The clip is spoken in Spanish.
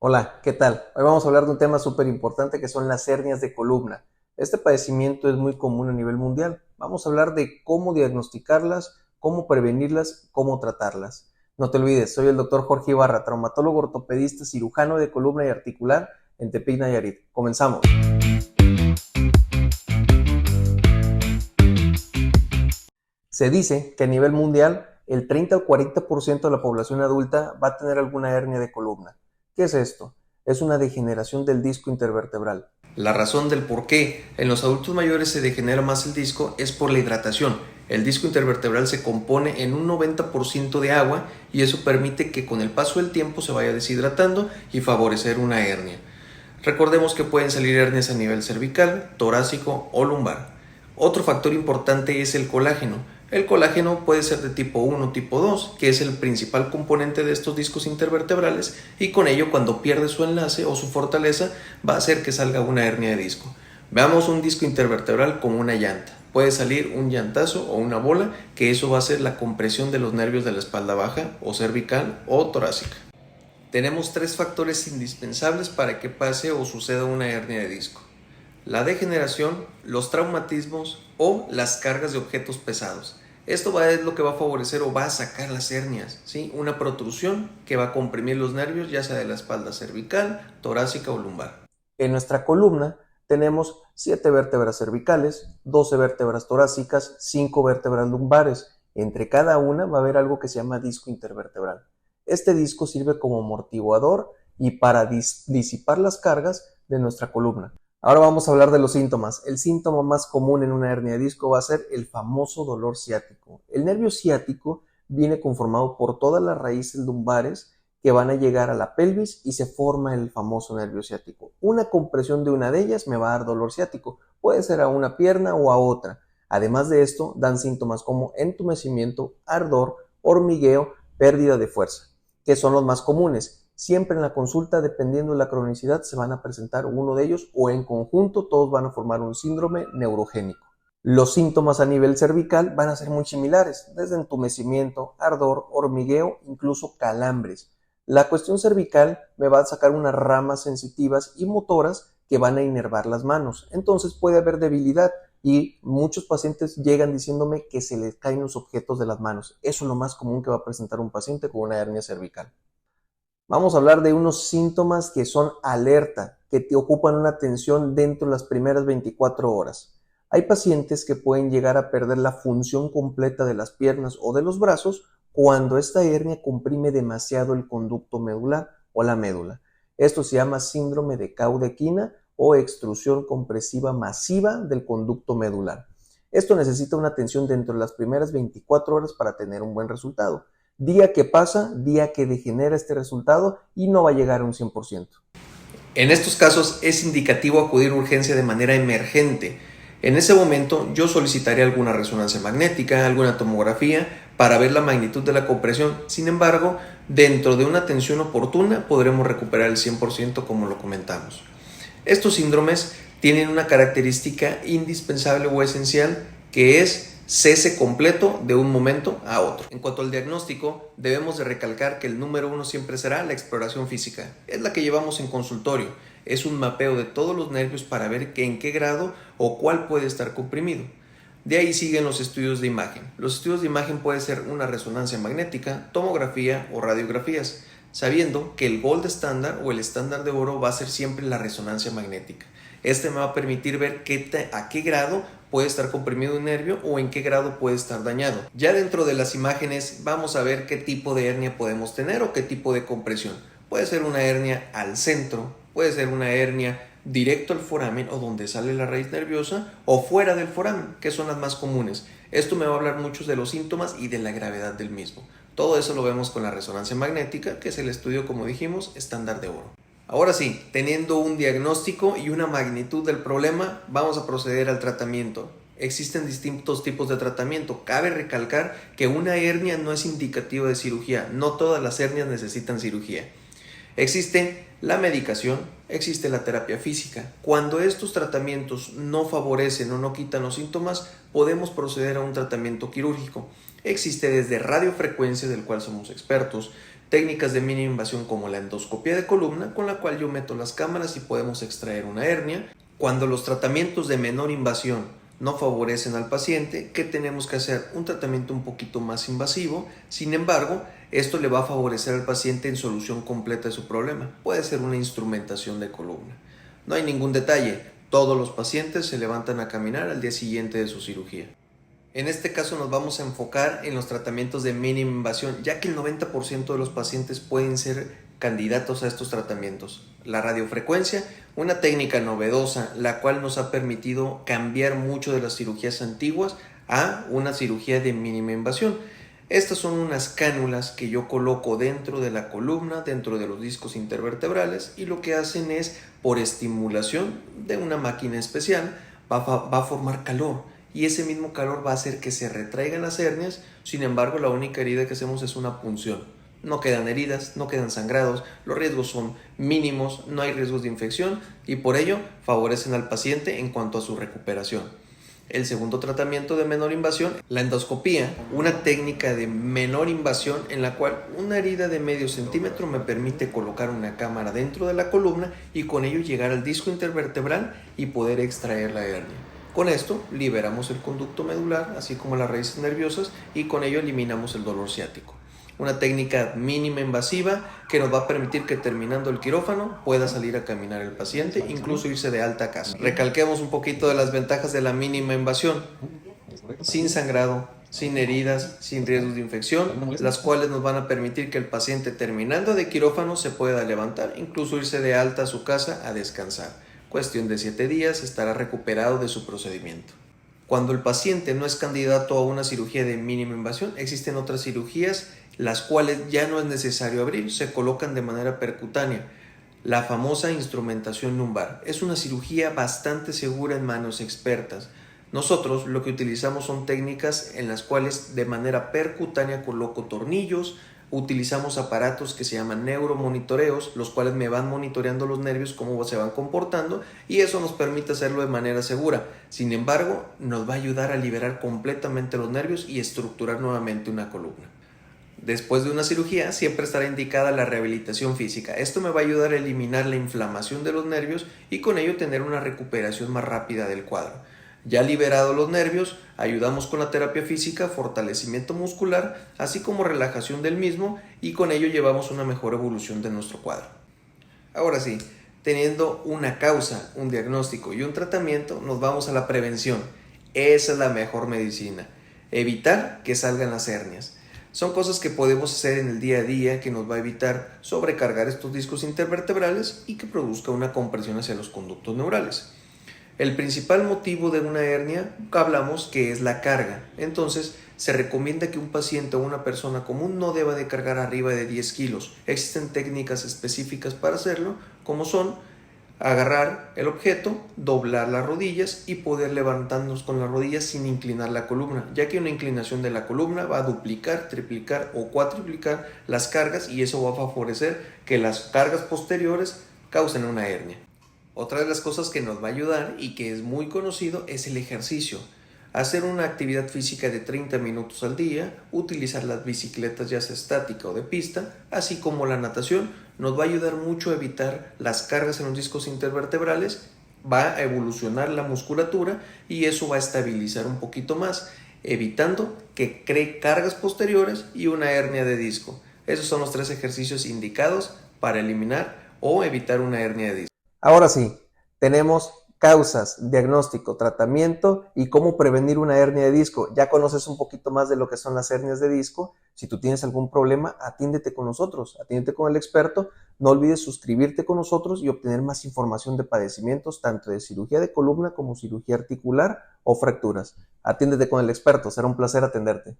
Hola, ¿qué tal? Hoy vamos a hablar de un tema súper importante que son las hernias de columna. Este padecimiento es muy común a nivel mundial. Vamos a hablar de cómo diagnosticarlas, cómo prevenirlas, cómo tratarlas. No te olvides, soy el doctor Jorge Ibarra, traumatólogo ortopedista cirujano de columna y articular en Tepic, Nayarit. Comenzamos. Se dice que a nivel mundial el 30 al 40% de la población adulta va a tener alguna hernia de columna. ¿Qué es esto? Es una degeneración del disco intervertebral. La razón del por qué en los adultos mayores se degenera más el disco es por la hidratación. El disco intervertebral se compone en un 90% de agua y eso permite que con el paso del tiempo se vaya deshidratando y favorecer una hernia. Recordemos que pueden salir hernias a nivel cervical, torácico o lumbar. Otro factor importante es el colágeno. El colágeno puede ser de tipo 1 o tipo 2, que es el principal componente de estos discos intervertebrales, y con ello cuando pierde su enlace o su fortaleza va a hacer que salga una hernia de disco. Veamos un disco intervertebral como una llanta. Puede salir un llantazo o una bola, que eso va a ser la compresión de los nervios de la espalda baja o cervical o torácica. Tenemos tres factores indispensables para que pase o suceda una hernia de disco: la degeneración, los traumatismos o las cargas de objetos pesados. Esto es lo que va a favorecer o va a sacar las hernias, ¿sí? Una protrusión que va a comprimir los nervios, ya sea de la espalda cervical, torácica o lumbar. En nuestra columna tenemos 7 vértebras cervicales, 12 vértebras torácicas, 5 vértebras lumbares. Entre cada una va a haber algo que se llama disco intervertebral. Este disco sirve como amortiguador y para disipar las cargas de nuestra columna. Ahora vamos a hablar de los síntomas. El síntoma más común en una hernia de disco va a ser el famoso dolor ciático. El nervio ciático viene conformado por todas las raíces lumbares que van a llegar a la pelvis y se forma el famoso nervio ciático. Una compresión de una de ellas me va a dar dolor ciático. Puede ser a una pierna o a otra. Además de esto, dan síntomas como entumecimiento, ardor, hormigueo, pérdida de fuerza, que son los más comunes. Siempre en la consulta, dependiendo de la cronicidad, se van a presentar uno de ellos o en conjunto todos van a formar un síndrome neurogénico. Los síntomas a nivel cervical van a ser muy similares, desde entumecimiento, ardor, hormigueo, incluso calambres. La cuestión cervical me va a sacar unas ramas sensitivas y motoras que van a inervar las manos. Entonces puede haber debilidad y muchos pacientes llegan diciéndome que se les caen los objetos de las manos. Eso es lo más común que va a presentar un paciente con una hernia cervical. Vamos a hablar de unos síntomas que son alerta, que te ocupan una atención dentro de las primeras 24 horas. Hay pacientes que pueden llegar a perder la función completa de las piernas o de los brazos cuando esta hernia comprime demasiado el conducto medular o la médula. Esto se llama síndrome de caudequina o extrusión compresiva masiva del conducto medular. Esto necesita una atención dentro de las primeras 24 horas para tener un buen resultado. Día que pasa, día que degenera este resultado y no va a llegar a un 100%. En estos casos es indicativo acudir a urgencia de manera emergente. En ese momento yo solicitaría alguna resonancia magnética, alguna tomografía para ver la magnitud de la compresión. Sin embargo, dentro de una atención oportuna podremos recuperar el 100% como lo comentamos. Estos síndromes tienen una característica indispensable o esencial que es cese completo de un momento a otro. En cuanto al diagnóstico, debemos de recalcar que el número uno siempre será la exploración física. Es la que llevamos en consultorio. Es un mapeo de todos los nervios para ver en qué grado o cuál puede estar comprimido. De ahí siguen los estudios de imagen. Los estudios de imagen pueden ser una resonancia magnética, tomografía o radiografías, sabiendo que el gold estándar o el estándar de oro va a ser siempre la resonancia magnética. Este me va a permitir ver a qué grado puede estar comprimido un nervio o en qué grado puede estar dañado. Ya dentro de las imágenes vamos a ver qué tipo de hernia podemos tener o qué tipo de compresión. Puede ser una hernia al centro, puede ser una hernia directo al foramen o donde sale la raíz nerviosa o fuera del foramen, que son las más comunes. Esto me va a hablar mucho de los síntomas y de la gravedad del mismo. Todo eso lo vemos con la resonancia magnética, que es el estudio, como dijimos, estándar de oro. Ahora sí, teniendo un diagnóstico y una magnitud del problema, vamos a proceder al tratamiento. Existen distintos tipos de tratamiento. Cabe recalcar que una hernia no es indicativa de cirugía. No todas las hernias necesitan cirugía. Existe la medicación, existe la terapia física. Cuando estos tratamientos no favorecen o no quitan los síntomas, podemos proceder a un tratamiento quirúrgico. Existe desde radiofrecuencia, del cual somos expertos, técnicas de mínima invasión como la endoscopia de columna, con la cual yo meto las cámaras y podemos extraer una hernia. Cuando los tratamientos de menor invasión no favorecen al paciente, ¿qué tenemos que hacer? Un tratamiento un poquito más invasivo. Sin embargo, esto le va a favorecer al paciente en solución completa de su problema. Puede ser una instrumentación de columna. No hay ningún detalle. Todos los pacientes se levantan a caminar al día siguiente de su cirugía. En este caso nos vamos a enfocar en los tratamientos de mínima invasión, ya que el 90% de los pacientes pueden ser candidatos a estos tratamientos. La radiofrecuencia, una técnica novedosa, la cual nos ha permitido cambiar mucho de las cirugías antiguas a una cirugía de mínima invasión. Estas son unas cánulas que yo coloco dentro de la columna, dentro de los discos intervertebrales, y lo que hacen es, por estimulación de una máquina especial, va a formar calor. Y ese mismo calor va a hacer que se retraigan las hernias. Sin embargo, la única herida que hacemos es una punción. No quedan heridas, no quedan sangrados, los riesgos son mínimos, no hay riesgos de infección y por ello favorecen al paciente en cuanto a su recuperación. El segundo tratamiento de menor invasión, la endoscopía, una técnica de menor invasión en la cual una herida de medio centímetro me permite colocar una cámara dentro de la columna y con ello llegar al disco intervertebral y poder extraer la hernia. Con esto liberamos el conducto medular, así como las raíces nerviosas, y con ello eliminamos el dolor ciático. Una técnica mínima invasiva que nos va a permitir que terminando el quirófano pueda salir a caminar el paciente, incluso irse de alta a casa. Recalquemos un poquito de las ventajas de la mínima invasión. Sin sangrado, sin heridas, sin riesgos de infección, las cuales nos van a permitir que el paciente terminando de quirófano se pueda levantar, incluso irse de alta a su casa a descansar. Cuestión de 7 días estará recuperado de su procedimiento. Cuando el paciente no es candidato a una cirugía de mínima invasión, existen otras cirugías las cuales ya no es necesario abrir, se colocan de manera percutánea. La famosa instrumentación lumbar es una cirugía bastante segura en manos expertas. Nosotros lo que utilizamos son técnicas en las cuales de manera percutánea coloco tornillos, utilizamos aparatos que se llaman neuromonitoreos, los cuales me van monitoreando los nervios, cómo se van comportando, y eso nos permite hacerlo de manera segura. Sin embargo, nos va a ayudar a liberar completamente los nervios y estructurar nuevamente una columna. Después de una cirugía, siempre estará indicada la rehabilitación física. Esto me va a ayudar a eliminar la inflamación de los nervios y con ello tener una recuperación más rápida del cuadro. Ya liberados los nervios, ayudamos con la terapia física, fortalecimiento muscular, así como relajación del mismo, y con ello llevamos una mejor evolución de nuestro cuadro. Ahora sí, teniendo una causa, un diagnóstico y un tratamiento, nos vamos a la prevención. Esa es la mejor medicina. Evitar que salgan las hernias. Son cosas que podemos hacer en el día a día que nos va a evitar sobrecargar estos discos intervertebrales y que produzca una compresión hacia los conductos neurales. El principal motivo de una hernia, hablamos que es la carga. Entonces, se recomienda que un paciente o una persona común no deba de cargar arriba de 10 kilos. Existen técnicas específicas para hacerlo, como son agarrar el objeto, doblar las rodillas y poder levantarnos con las rodillas sin inclinar la columna, ya que una inclinación de la columna va a duplicar, triplicar o cuatriplicar las cargas y eso va a favorecer que las cargas posteriores causen una hernia. Otra de las cosas que nos va a ayudar y que es muy conocido es el ejercicio. Hacer una actividad física de 30 minutos al día, utilizar las bicicletas ya sea estática o de pista, así como la natación, nos va a ayudar mucho a evitar las cargas en los discos intervertebrales, va a evolucionar la musculatura y eso va a estabilizar un poquito más, evitando que cree cargas posteriores y una hernia de disco. Esos son los 3 ejercicios indicados para eliminar o evitar una hernia de disco. Ahora sí, tenemos causas, diagnóstico, tratamiento y cómo prevenir una hernia de disco. Ya conoces un poquito más de lo que son las hernias de disco. Si tú tienes algún problema, atiéndete con nosotros, atiéndete con el experto. No olvides suscribirte con nosotros y obtener más información de padecimientos, tanto de cirugía de columna como cirugía articular o fracturas. Atiéndete con el experto, será un placer atenderte.